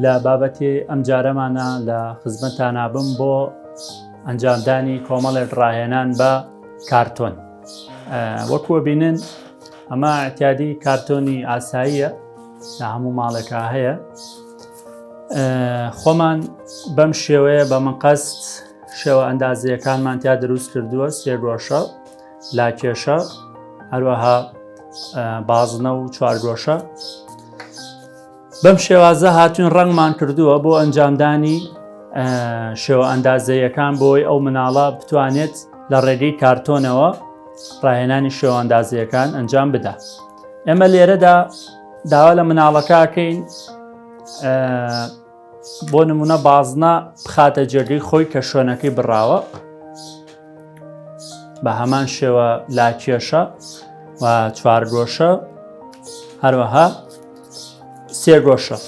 لە بابەتی ئەم جارەمانە لە خزمەتتانە بم بۆ ئەنجامدانی کۆمەڵێک ڕاهێنان بە کارتۆن. وەکووە بینن ئەمە ئەتیادی کارتۆنی ئاساییە لە هەموو ماڵێکا هەیە. خۆمان بەم شێوەیە بە مەقەست شێوە ئەندازەکانمان تیا دروست کردووە، سێگۆشە، لاکێشە، هەروەها بازنە و چوارگۆشە. بەم شێوازە هاتوون ڕەنگمان کردووە بۆ ئەنجامدانی شێوە ئەندازەیەکان بۆی ئەو مناڵە بتوانێت لە ڕێگەی کارتۆنەوە ڕاهێنانی شێوە ئەندازەیەکان ئەنجام بدە. ئێمە لێرەدا داوا لە مناڵەکەکەین بۆ نمونە بازنە بخاتە جێگەی خۆی کە شوێنەکەی بڕاوە، بە هەمان شێوە لاکێشە و چوارگۆشە، هەروەها سێگۆشە.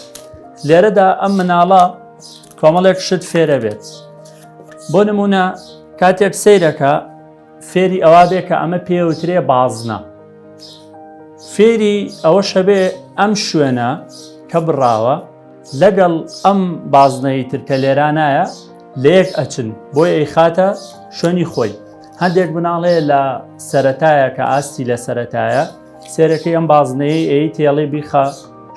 لێرەدا ئەم مناڵە کۆمەڵێک شت فێرە بێت. بۆ نمونە کاتێک سەیرەکە فێری ئەوا بێ کە ئەمە پێوترێ بازنە، فێری ئەوە شەبێ ئەم شوێنە کە بڕاوە لەگەڵ ئەم بازنەی ترکە لێرانایە لە یەک ئەچن بۆی ئەی خاتە شوێنی خۆی. هەندێک مناڵەیە لە سەرەتایە کە ئاستی لە سەرەتایە سێرەکەی ئەم بازنەیە ئەی تێڵی بیخە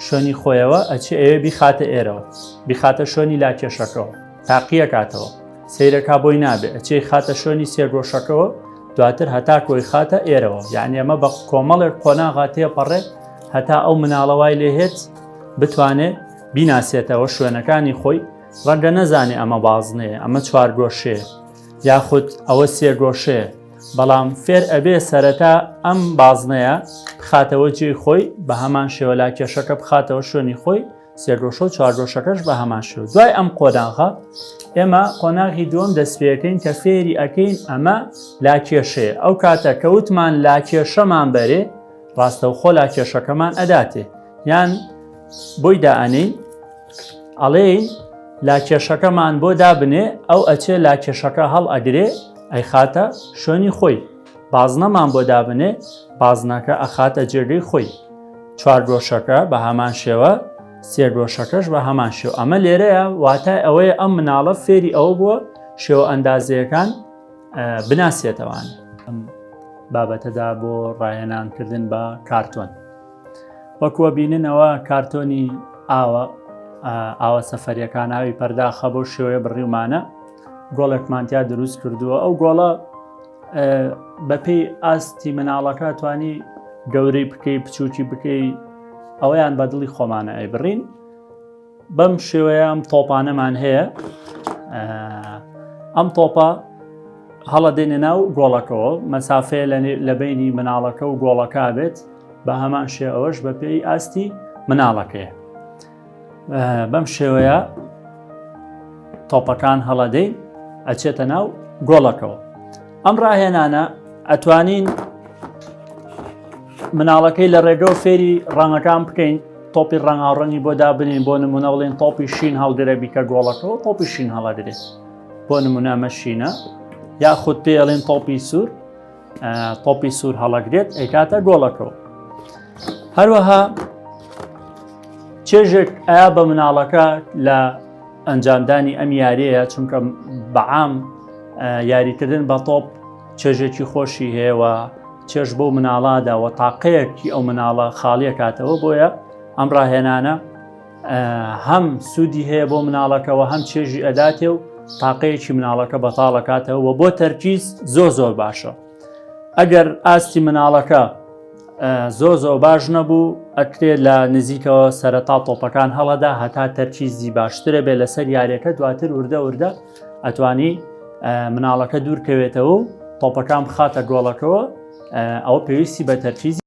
شوێنی خۆیەوە، ئەچێ ئەوێ بیخاتە ئێرەوە، بیخاتە شوێنی لاکێشەکەەوە، تاقیە کاتەوە سیرەکە بۆی نابێ، ئەچێ خاتە شوێنی سێگۆشەکەەوە، دواتر هەتا کۆی خاتە ئێرەوە. یعنی ئەمە بە کۆمەڵێک قۆناغاتەیە پەڕێ هەتا ئەو مناڵەوای لێهێت بتوانێت بیناسێتەوە شوێنەکانی خۆی. ڕەنگە نەزانێ ئەمە بازنەیە، ئەمە چوارگۆشەیە یاخود ئەوە سێگۆشەیە، بەڵام فێر ئەبێ سەرەتا ئەم بازنەیە بخاتەوە جێی خۆی، بە هەمان شێوە لاکێشەکە بخاتەوە شوێنی خۆی، سێگۆشە و چوارگۆشەکەش بە هەمان شێوە. دوای ئەم قۆناغە ئێمە قۆناغی دووەم دەست پێەکەین کە فێری ئەکەین ئەمە لاکێشەیە. ئەو کاتە کەوتمان لاکێشەمان بەرێ ڕاستەوخۆ لاکێشەکەمان ئەداتێ، یان بۆی دائەنین ئەڵێین لاکێشەکەمان بۆ دابنێ، ئەو ئەچێ لاکێشەکە هەڵ ئەگرێ ئەی خاتە شوێنی خۆی. بازنەمان بۆ دابنێ، بازنەکە ئەخاتە جێگەی خۆی. چوارگۆشەکە بە هەمان شێوە، سێگۆشەکەش بە هەمان شێوە. ئەمە لێرەیە واتای ئەوەیە ئەم مناڵە فێری ئەوە بووە شێوە ئەندازەیەکان بناسێتەوان. ئەم بابەتەدا بۆ ڕاهێنانکردن بە کارتۆن. وەکووە بیننەوە کارتۆنی ئاوە سەفەریەکان ئاوی پەرداخە بۆ شێوەیە بڕیومانە گۆڵێکمانتیا دروست کردووە. ئەو گۆڵە بەپێی ئاستی مناڵەکە توانی گەورەی بکەی بچووکی بکەی، ئەوەیان بە دڵی خۆمانە ئەیبڕین. بەم شێوەیە ئەم تۆپانەمان هەیە، ئەم تۆپە هەڵە دێنە ناو گۆڵەکەەوە، مەسافەیە لە بینی مناڵەکە و گۆڵەکە بێت، بە هەمان شێوەش بەپێی ئاستی مناڵەکەیە. بەم شێوەیە تۆپەکان هەڵەدەین ئەچێتە ناو گۆڵەکەەوە. ئەم ڕاهێنانە ئەتوانین مناڵەکەی لە ڕێگە و فێری ڕەنگەکان بکەین، تۆپی ڕەنگاڕەنگی بۆ دابنین، بۆ نمونە بڵێن تۆپی شین هەڵگرە بیکە گۆڵەکەەوە، تۆپی شین هەڵەگرێت، بۆ نمونە ئەمە شینە، یاخود پێڵێن تۆپی سوور، تۆپی سوور هەڵەگرێت ئەیکاتە گۆڵەکەەوە. هەروەها چێژێک ئایا بە مناڵەکە لە ئەنجامدانی ئەم یاریەیە، چونکە بەعام یاریکردن بە تۆپ چێژێکی خۆشی هەیەوە، چێژ بۆ مناڵاداوە تاقەیەکی ئەو مناڵە خاڵیە کاتەوە. بۆیە ئەم ڕاهێنانە هەم سوودی هەیە بۆ مناڵەکەەوە، هەم چێژی ئەداتێ و تاقەیەکی مناڵەکە بەتاڵەکاتەوە و بۆ تەرکیز زۆر باشە. ئەگەر ئاستی مناڵەکە زۆر باش نەبوو، ئەکرێت لە نزیکەوە سەرەتا تۆپەکان هەڵەدا هەتا تەرکیزی باشترە بێ لەسەر یاریەکە، دواتر وردە ئەتوانی مناڵەکە دوورکەوێتەوە و تۆپەکان بخاتە گۆڵەکەەوە. ئەوە پێویستی بە تەرکیزی